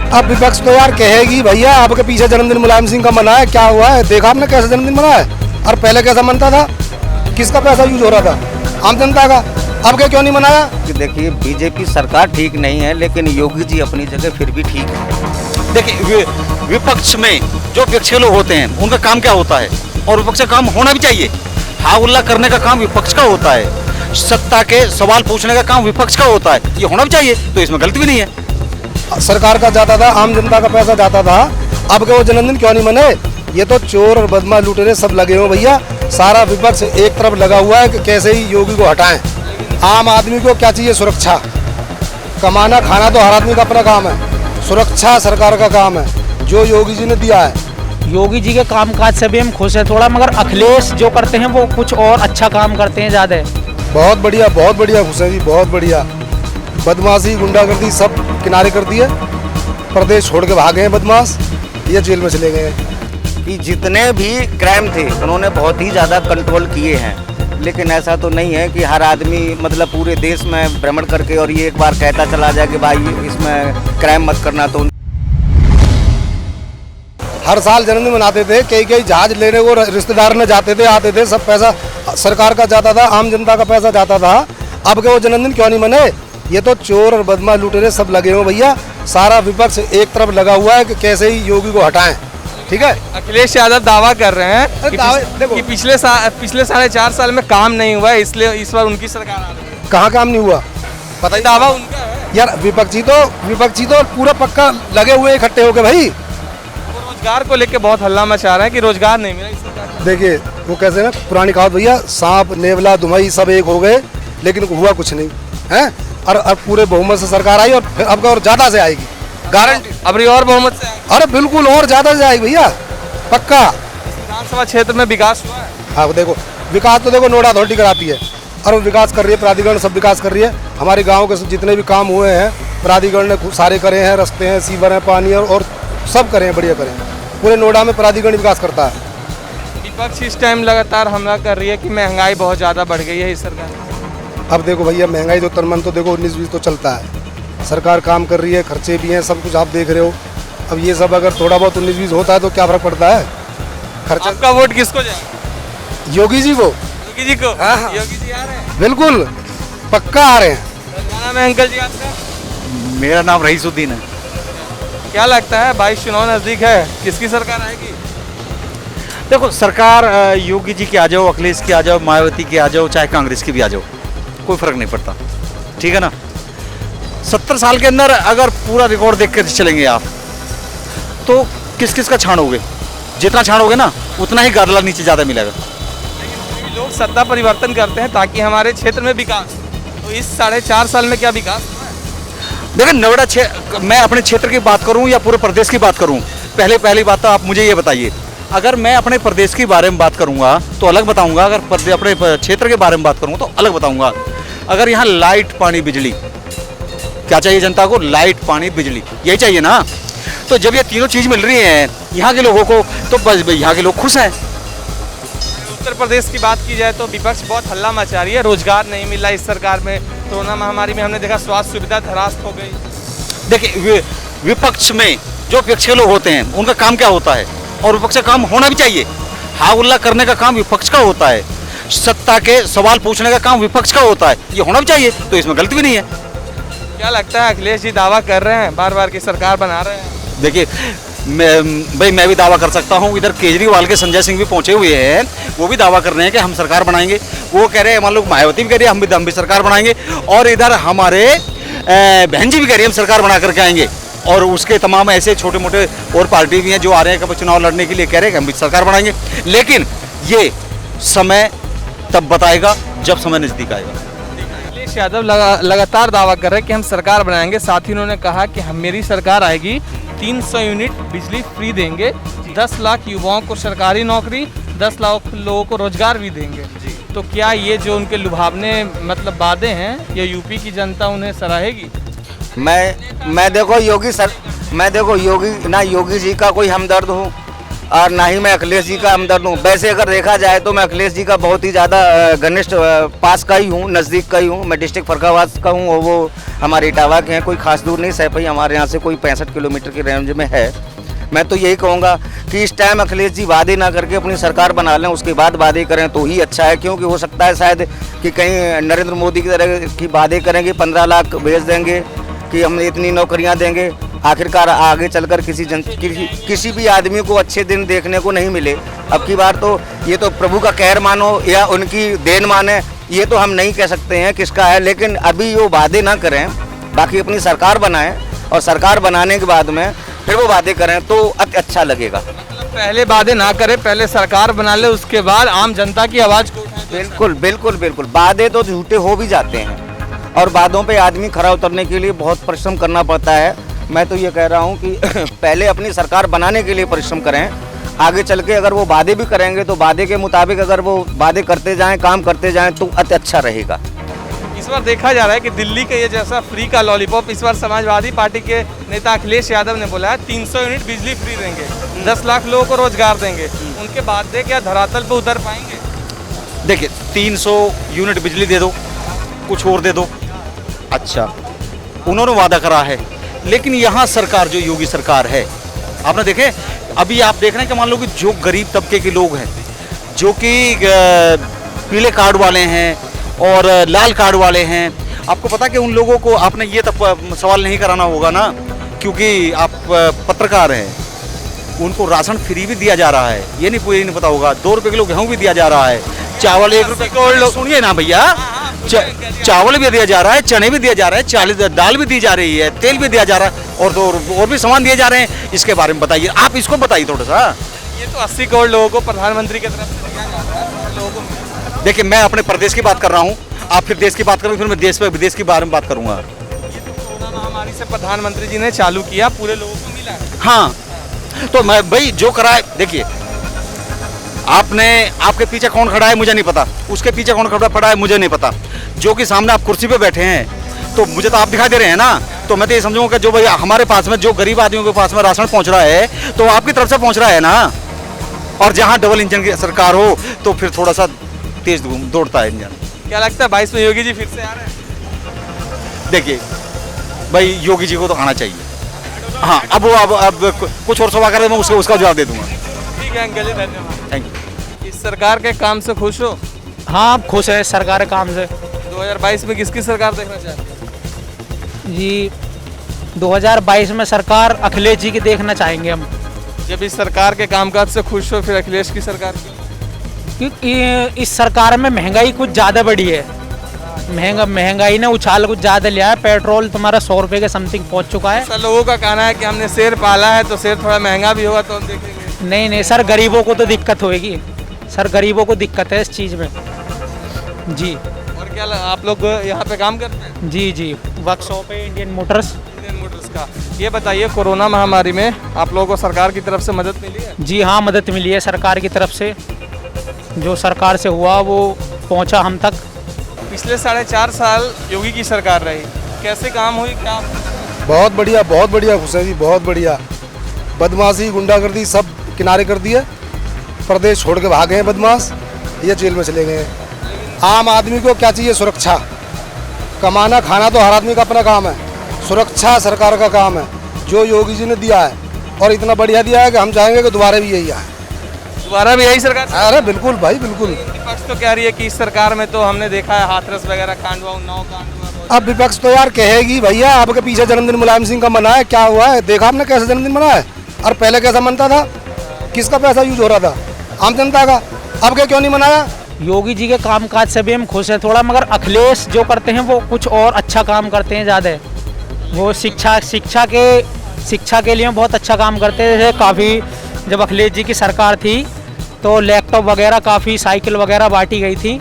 अब विपक्ष तो यार कहेगी भैया आपके पीछे जन्मदिन मुलायम सिंह का मना है, क्या हुआ है, देखा आपने कैसे जन्मदिन मना है, और पहले कैसा मनता था, किसका पैसा यूज हो रहा था, आम जनता का, अब क्या क्यों नहीं मनाया। देखिए बीजेपी सरकार ठीक नहीं है, लेकिन योगी जी अपनी जगह फिर भी ठीक है। देखिए विपक्ष में जो विपक्ष के लोग होते हैं उनका काम क्या होता है, और विपक्ष का काम होना भी चाहिए। हाँ उल्ला करने का काम विपक्ष का होता है, सत्ता के सवाल पूछने का काम विपक्ष का होता है, ये होना भी चाहिए, तो इसमें गलती भी नहीं है। सरकार का जाता था, आम जनता का पैसा जाता था, अब के वो जन्मदिन क्यों नहीं मने। ये तो चोर और बदमाश लुटेरे सब लगे हो भैया, सारा विपक्ष एक तरफ लगा हुआ है कि कैसे ही योगी को हटाएं। आम आदमी को क्या चाहिए, सुरक्षा, कमाना खाना तो हर आदमी का अपना काम है, सुरक्षा सरकार का काम है जो योगी जी ने दिया है। योगी जी के कामकाज से भी हम खुश हैं थोड़ा, मगर अखिलेश जो करते हैं वो कुछ और अच्छा काम करते हैं ज़्यादा। बहुत बढ़िया हुसैन जी, बहुत बढ़िया। बदमाशी गुंडागर्दी सब किनारे कर दिए, प्रदेश छोड़ के भागे हैं बदमाश, ये जेल में चले गए हैं। कि जितने भी क्राइम थे उन्होंने बहुत ही ज़्यादा कंट्रोल किए हैं, लेकिन ऐसा तो नहीं है कि हर आदमी मतलब पूरे देश में भ्रमण करके और ये एक बार कहता चला जाए कि भाई इसमें क्राइम मत करना। तो हर साल जन्मदिन मनाते थे, कई जहाज लेने को रिश्तेदार में जाते थे, आते थे, सब पैसा सरकार का जाता था, आम जनता का पैसा जाता था, अब के वो जन्मदिन क्यों नहीं मने। ये तो चोर और बदमाश लुटेरे सब लगे हो भैया, सारा विपक्ष एक तरफ लगा हुआ है कि कैसे ही योगी को हटाएं। ठीक है, अखिलेश यादव दावा कर रहे हैं कि पिछले 4.5 साल में काम नहीं हुआ है, इसलिए इस बार उनकी सरकार आ रही है। कहाँ काम नहीं हुआ, पता ही दावा उनका है यार। विपक्षी तो पूरा पक्का लगे हुए इकट्ठे हो गए भाई, रोजगार को लेके बहुत हल्ला मचा रहे हैं कि रोजगार नहीं मिला इस सरकार। देखिए वो कैसे ना पुरानी कहावत भैया, सांप नेवला दुमई सब एक हो गए, लेकिन हुआ कुछ नहीं है। और अब पूरे बहुमत से सरकार आई, और अब और ज्यादा से आएगी, गारंटी। अब और बहुमत से आएगी। अरे बिल्कुल और ज्यादा से आएगी भैया, पक्का। विधानसभा क्षेत्र में विकास हुआ है। हाँ देखो विकास तो देखो नोडा अथॉरिटी कराती है, और वो विकास कर रही है, प्राधिकरण सब विकास कर रही है। हमारे गाँव के जितने भी काम हुए हैं प्राधिकरण ने सारे करे हैं, रास्ते हैं, सीवर हैं, पानी और सब करे हैं, बढ़िया करे हैं। पूरे नोएडा में प्राधिकरण विकास करता है। विपक्ष इस टाइम लगातार हमला कर रही है कि महंगाई बहुत ज़्यादा बढ़ गई है इस सरकार। अब देखो भैया महंगाई तो तनमन तो देखो 19-20 तो चलता है, सरकार काम कर रही है, खर्चे भी हैं, सब कुछ आप देख रहे हो। अब ये सब अगर थोड़ा बहुत 19-20 होता है तो क्या फर्क पड़ता है, खर्चा। आपका वोट किसको जाए? योगी जी को। योगी जी को? हाँ, हाँ। योगी जी आ रहे हैं? बिल्कुल पक्का आ रहे हैं। क्या नाम है अंकल जी आपका? मेरा नाम रईसुद्दीन है। क्या लगता है 22 चुनाव नजदीक है, किसकी सरकार आएगी? देखो सरकार योगी जी की आ जाओ, अखिलेश की आ जाओ, मायावती की आ जाओ, चाहे कांग्रेस की भी आ जाओ, कोई फर्क नहीं पड़ता, ठीक है ना। 70 साल के अंदर अगर पूरा रिकॉर्ड देख कर चलेंगे आप, तो किस किस का छानोगे, जितना छानोगे ना उतना ही गादला नीचे ज़्यादा मिलेगा। लेकिन लोग सत्ता परिवर्तन करते हैं ताकि हमारे क्षेत्र में विकास, तो इस 4.5 साल में क्या विकास हुआ है? देखिए नोएडा मैं अपने क्षेत्र की बात करूं या पूरे प्रदेश की बात करूं, पहली बात तो आप मुझे ये बताइए, अगर मैं अपने प्रदेश के बारे में बात करूंगा तो अलग बताऊंगा, अगर अपने क्षेत्र के बारे में बात करूंगा तो अलग बताऊंगा। अगर यहाँ लाइट पानी बिजली, क्या चाहिए जनता को, लाइट पानी बिजली, यही चाहिए ना। तो जब ये तीनों चीज़ मिल रही हैं यहाँ के लोगों को, तो बस यहाँ के लोग खुश हैं। उत्तर प्रदेश की बात की जाए तो विपक्ष बहुत हल्ला मचा रही है, रोजगार नहीं मिला इस सरकार में, कोरोना महामारी में हमने देखा स्वास्थ्य सुविधा धरास्त हो गई। देखिए विपक्ष में जो विपक्ष के लोग होते हैं उनका काम क्या होता है, और विपक्ष का काम होना भी चाहिए। हाँ उल्ला करने का काम विपक्ष का होता है, सत्ता के सवाल पूछने का काम विपक्ष का होता है, ये होना भी चाहिए, तो इसमें गलती भी नहीं है। क्या लगता है अखिलेश जी दावा कर रहे हैं, बार बार की सरकार बना रहे हैं? देखिए मैं भी दावा कर सकता हूँ, इधर केजरीवाल के संजय सिंह भी पहुंचे हुए हैं, वो भी दावा कर रहे हैं कि हम सरकार बनाएंगे। वो कह रहे हैं, मान लो मायावती भी कह रही है हम भी सरकार बनाएंगे, और इधर हमारे बहन जी भी कह रही है हम सरकार बना करके आएंगे, और उसके तमाम ऐसे छोटे मोटे और पार्टी भी हैं जो आ रहे हैं चुनाव लड़ने के लिए, कह रहे हैं कि हम भी सरकार बनाएंगे। लेकिन ये समय तब बताएगा जब समय नज़दीक आएगा। अखिलेश यादव लगातार दावा कर रहे हैं कि हम सरकार बनाएंगे, साथ ही उन्होंने कहा कि हम मेरी सरकार आएगी 300 यूनिट बिजली फ्री देंगे, 10 लाख युवाओं को सरकारी नौकरी, 10 लाख लोगों को रोजगार भी देंगे। तो क्या ये जो उनके लुभावने मतलब वादे हैं, ये यूपी की जनता उन्हें सराहेगी? मैं देखो योगी जी का कोई हमदर्द हूँ, और ना ही मैं अखिलेश जी का हमदर्द हूँ। वैसे अगर देखा जाए तो मैं अखिलेश जी का बहुत ही ज़्यादा घनिष्ठ पास का ही हूँ, नज़दीक का ही हूँ। मैं डिस्ट्रिक्ट फर्रुखाबाद का हूँ और वो हमारे इटावा के हैं, कोई खास दूर नहीं, सैफई हमारे यहाँ से कोई 65 किलोमीटर की रेंज में है। मैं तो यही कहूँगा कि इस टाइम अखिलेश जी वादे ना करके अपनी सरकार बना लें, उसके बाद वादे करें तो ही अच्छा है। क्योंकि हो सकता है शायद कि कहीं नरेंद्र मोदी की तरह की वादे करेंगे, 15 लाख भेज देंगे कि हम इतनी नौकरियां देंगे, आखिरकार आगे चलकर किसी भी आदमी को अच्छे दिन देखने को नहीं मिले। अब की बार तो ये तो प्रभु का कहर मानो या उनकी देन माने, ये तो हम नहीं कह सकते हैं किसका है। लेकिन अभी वो वादे ना करें, बाकी अपनी सरकार बनाएं और सरकार बनाने के बाद में फिर वो वादे करें तो अच्छा लगेगा। पहले वादे ना करें, पहले सरकार बना ले, उसके बाद आम जनता की आवाज़ को उठाएं। बिल्कुल बिल्कुल बिल्कुल, वादे तो झूठे हो भी जाते हैं और वादों पे आदमी खरा उतरने के लिए बहुत परिश्रम करना पड़ता है। मैं तो ये कह रहा हूँ कि पहले अपनी सरकार बनाने के लिए परिश्रम करें, आगे चल के अगर वो वादे भी करेंगे तो वादे के मुताबिक अगर वो वादे करते जाएं, काम करते जाएं तो अच्छा रहेगा। इस बार देखा जा रहा है कि दिल्ली के ये जैसा फ्री का लॉलीपॉप इस बार समाजवादी पार्टी के नेता अखिलेश यादव ने बोला है 300 यूनिट बिजली फ्री देंगे, 10 लाख लोगों को रोजगार देंगे। उनके वादे क्या धरातल पे उतर पाएंगे? देखिए 300 यूनिट बिजली दे दो, कुछ और दे दो, अच्छा उन्होंने वादा करा है। लेकिन यहाँ सरकार जो योगी सरकार है, आपने देखे अभी आप देख रहे हैं कि मान लो कि जो गरीब तबके के लोग हैं, जो कि पीले कार्ड वाले हैं और लाल कार्ड वाले हैं, आपको पता कि उन लोगों को आपने ये तब सवाल नहीं कराना होगा ना, क्योंकि आप पत्रकार हैं, उनको राशन फ्री भी दिया जा रहा है, ये नहीं पता होगा। 2 रुपये किलो गेहूँ भी दिया जा रहा है, चावल 1 रुपये किलो, सुनिए ना भैया, चावल भी दिया जा रहा है, चने भी दिया जा रहा है, दाल भी दी जा रही है, तेल भी दिया जा रहा है और भी सामान दिए जा रहे हैं। इसके बारे में बताइए, आप इसको बताइए थोड़ा सा। ये तो 80 करोड़ लोगों को प्रधानमंत्री की तरफ से दिया जा रहा है लोगों को। देखिए मैं अपने प्रदेश की बात कर रहा हूँ, आप फिर देश की बात करोगे, फिर मैं देश व विदेश के बारे में बात करूँगा। ये तो कोरोना महामारी से प्रधानमंत्री जी ने चालू किया, पूरे लोगों को मिला है। हाँ, तो मैं भाई जो कराए, देखिए आपके पीछे कौन खड़ा है मुझे नहीं पता, उसके पीछे कौन खड़ा है मुझे नहीं पता, जो कि सामने आप कुर्सी पे बैठे हैं तो मुझे तो आप दिखाई दे रहे हैं ना। तो मैं तो ये समझूंगा कि जो भाई हमारे पास में, जो गरीब आदमियों के पास में राशन पहुंच रहा है तो आपकी तरफ से पहुंच रहा है ना। और जहां डबल इंजन की सरकार हो तो फिर थोड़ा सा तेज दौड़ता है इंजन। क्या लगता है 22 में योगी जी फिर से आ रहे हैं? देखिए भाई योगी जी को तो आना चाहिए। हाँ, अब कुछ और सवाल करें मैं उसका जवाब दे दूंगा। ठीक है अंकल जी, धन्यवाद। Thank you. इस सरकार के काम से खुश हो? हाँ, आप खुश है सरकार के काम से। 2022 में किसकी सरकार देखना चाहते हैं? जी 2022 में सरकार अखिलेश जी की देखना चाहेंगे हम। जब इस सरकार के कामकाज से खुश हो, फिर अखिलेश की सरकार क्यों? क्योंकि इस सरकार में महंगाई कुछ ज़्यादा बढ़ी है, महंगाई ने उछाल कुछ ज़्यादा लिया है। पेट्रोल तुम्हारा 100 रुपये के समथिंग पहुंच चुका है। सर लोगों का कहना है कि हमने शेर पाला है तो शेर थोड़ा महंगा भी होगा तो हम देखेंगे। नहीं सर, गरीबों को तो दिक्कत होएगी सर, गरीबों को दिक्कत है इस चीज़ में जी। और क्या आप लोग यहाँ पे काम करते हैं? जी वर्कशॉप है इंडियन मोटर्स का। ये बताइए कोरोना महामारी में आप लोगों को सरकार की तरफ से मदद मिली है? जी हाँ, मदद मिली है सरकार की तरफ से, जो सरकार से हुआ वो पहुँचा हम तक। पिछले 4.5 साल योगी की सरकार रही, कैसे काम हुई? क्या बहुत बढ़िया खुश है जी, बहुत बढ़िया। बदमाशी गुंडागर्दी सब किनारे कर दिए, प्रदेश छोड़ के भागे हैं बदमाश, ये जेल में चले गए हैं। आम आदमी को क्या चाहिए? सुरक्षा। कमाना खाना तो हर आदमी का अपना काम है, सुरक्षा सरकार का काम है, जो योगी जी ने दिया है और इतना बढ़िया दिया है कि हम चाहेंगे कि दोबारा भी यही आए। दोबारा भी यही सरकार? अरे बिल्कुल भाई, बिल्कुल। विपक्ष तो कह रही है कि इस सरकार में तो हमने देखा है हाथरस वगैरह कांड हुआ, उन्नाव कांड हुआ। अब विपक्ष तो यार कहेगी भैया आपके पीछे जन्मदिन मुलायम सिंह का मना है, क्या हुआ है? देखा आपने कैसे जन्मदिन मना है? और पहले कैसा मनता था? किसका पैसा यूज हो रहा था? आम जनता का। अब क्या क्यों नहीं मनाया? योगी जी के कामकाज से भी हम खुश हैं थोड़ा, मगर अखिलेश जो करते हैं वो कुछ और अच्छा काम करते हैं ज़्यादा। वो शिक्षा के लिए बहुत अच्छा काम करते हैं। जैसे काफ़ी जब अखिलेश जी की सरकार थी तो लैपटॉप वगैरह, काफ़ी साइकिल वगैरह बांटी गई थी।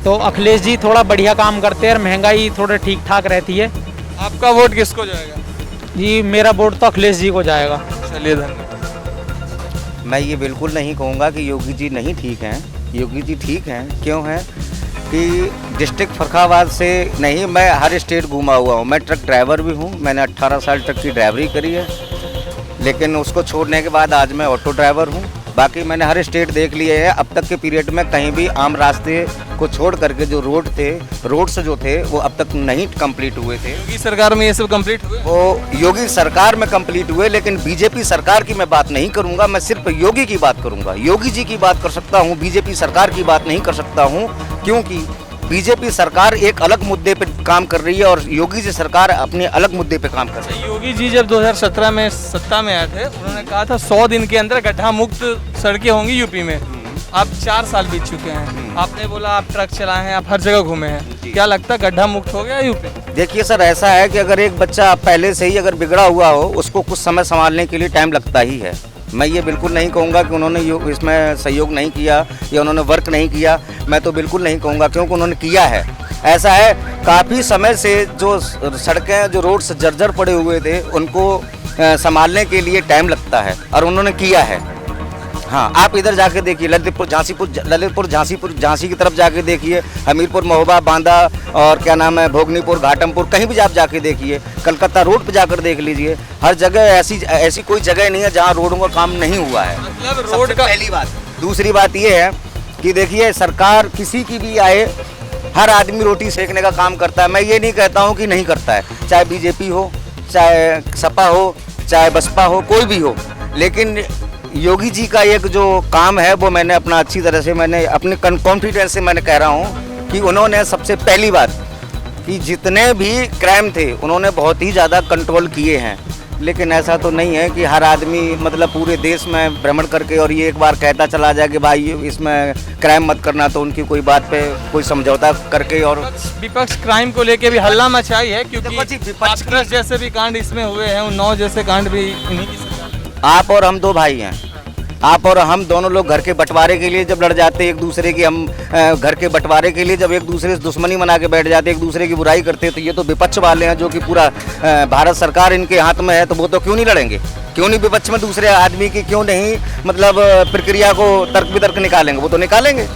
तो अखिलेश जी थोड़ा बढ़िया काम करते हैं और महंगाई थोड़ा ठीक ठाक रहती है। आपका वोट किसको जाएगा? जी मेरा वोट तो अखिलेश जी को जाएगा। चलिए धन्यवाद। मैं ये बिल्कुल नहीं कहूँगा कि योगी जी नहीं ठीक हैं, योगी जी ठीक हैं। क्यों हैं कि डिस्ट्रिक्ट फर्रुखाबाद से नहीं, मैं हर स्टेट घूमा हुआ हूँ। मैं ट्रक ड्राइवर भी हूँ, मैंने 18 साल ट्रक की ड्राइवरी करी है लेकिन उसको छोड़ने के बाद आज मैं ऑटो ड्राइवर हूँ। बाकी मैंने हर स्टेट देख लिए हैं, अब तक के पीरियड में कहीं भी आम रास्ते को छोड़ करके जो रोड्स जो थे वो अब तक नहीं कंप्लीट हुए थे। योगी सरकार में ये सब कंप्लीट हुए? वो योगी सरकार में कंप्लीट हुए, लेकिन बीजेपी सरकार की मैं बात नहीं करूंगा, मैं सिर्फ योगी की बात करूंगा। योगी जी की बात कर सकता हूं, बीजेपी सरकार की बात नहीं कर सकता हूं, क्योंकि बीजेपी सरकार एक अलग मुद्दे पे काम कर रही है और योगी जी सरकार अपने अलग मुद्दे पे काम कर रही है। योगी जी जब 2017 में सत्ता में आए थे, उन्होंने कहा था 100 दिन के अंदर गड्ढा मुक्त सड़कें होंगी यूपी में। अब 4 साल बीत चुके हैं, आपने बोला आप ट्रक चलाए हैं, आप हर जगह घूमे हैं, क्या लगता है गड्ढा मुक्त हो गया यूपी? देखिए सर, ऐसा है कि अगर एक बच्चा पहले से ही अगर बिगड़ा हुआ हो, उसको कुछ समय संभालने के लिए टाइम लगता ही है। मैं ये बिल्कुल नहीं कहूँगा कि उन्होंने इसमें सहयोग नहीं किया या उन्होंने वर्क नहीं किया, मैं तो बिल्कुल नहीं कहूँगा, क्योंकि उन्होंने किया है। ऐसा है, काफ़ी समय से जो सड़कें, जो रोड्स जर्जर पड़े हुए थे, उनको संभालने के लिए टाइम लगता है और उन्होंने किया है। हाँ, आप इधर जाके देखिए, ललितपुर झांसी की तरफ जाके देखिए, हमीरपुर, महोबा, बांदा और क्या नाम है, भोगनीपुर, घाटमपुर, कहीं भी आप जाके देखिए, कलकत्ता रोड पे जाकर देख लीजिए, हर जगह ऐसी कोई जगह नहीं है जहाँ रोडों का काम नहीं हुआ है। मतलब रोड का पहली बात। दूसरी बात ये है कि देखिए, सरकार किसी की भी आए, हर आदमी रोटी सेकने का काम करता है। मैं ये नहीं कहता हूँ कि नहीं करता है, चाहे बीजेपी हो, चाहे सपा हो, चाहे बसपा हो, कोई भी हो, लेकिन योगी जी का एक जो काम है वो मैंने अपना अच्छी तरह से, मैंने अपने कॉन्फिडेंस से मैंने कह रहा हूँ कि उन्होंने सबसे पहली बात कि जितने भी क्राइम थे उन्होंने बहुत ही ज़्यादा कंट्रोल किए हैं। लेकिन ऐसा तो नहीं है कि हर आदमी मतलब पूरे देश में भ्रमण करके और ये एक बार कहता चला जाए कि भाई इसमें क्राइम मत करना, तो उनकी कोई बात पे कोई समझौता करके। और विपक्ष क्राइम को लेके भी हल्ला मचाई है, क्योंकि हाथरस जैसे भी कांड इसमें हुए हैं, उन्नाव जैसे कांड भी इन्हीं की सरकार। आप और हम 2 भाई हैं, आप और हम दोनों लोग घर के बंटवारे के लिए जब लड़ जाते हैं एक दूसरे की, हम घर के बंटवारे के लिए जब एक दूसरे से दुश्मनी मना के बैठ जाते, एक दूसरे की बुराई करते हैं, तो ये तो विपक्ष वाले हैं जो कि पूरा भारत सरकार इनके हाथ में है, तो वो तो क्यों नहीं लड़ेंगे? क्यों नहीं विपक्ष में दूसरे आदमी की क्यों नहीं मतलब प्रक्रिया को तर्क वितर्क निकालेंगे? वो तो निकालेंगे।